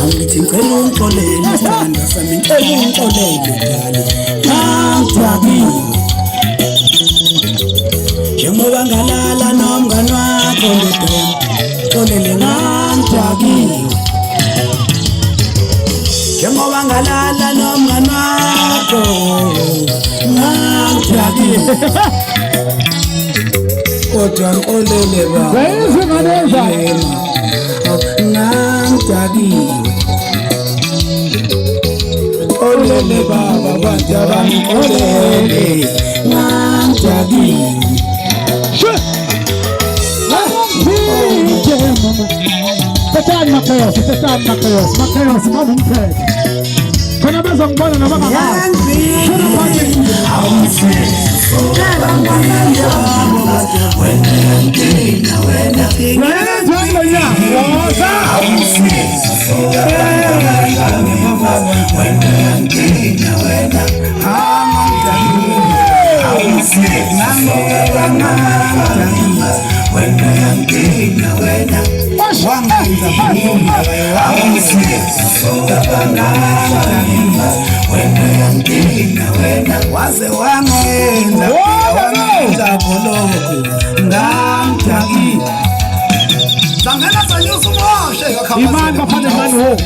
Angithi ngicela ungixolele sithanda sami ngicela ungixolele ngane ngidabile njengoba ngalala nomngani wakho ngedema xolele ngidabile njengoba ngalala nomngani wakho ngidabile kodwa ngixolele baba ngidabile olele baba bantu abangolele ngidabile Tetani Makayos, Makayos, mama mpeke. Kana bezo ngibona nabangaka. Shona manje. Waze wangenza boloko ngamdakile sangena sanyusa umoshe imani bafana mani wo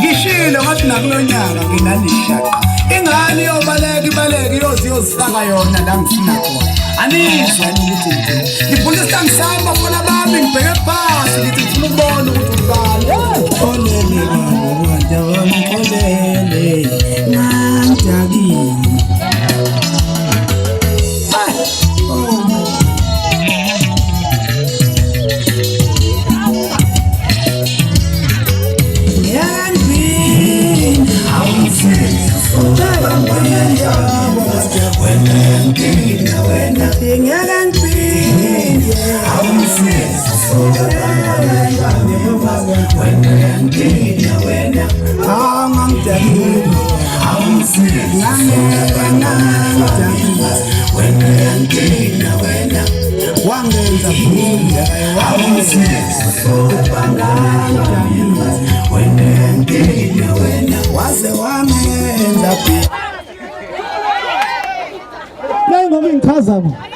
ngishilo ngathi nakulonyaka nginanishaka ingane yobaleka iyozi yozifaka yona la ngifuna khona anizwe ukuthi ngifuna isithandisami bafana bami ngibheke phansi ngithi ngifuna ukubona ukuthi ubani olele baba bantu olele ngidabile Play ngoma ingichazamo.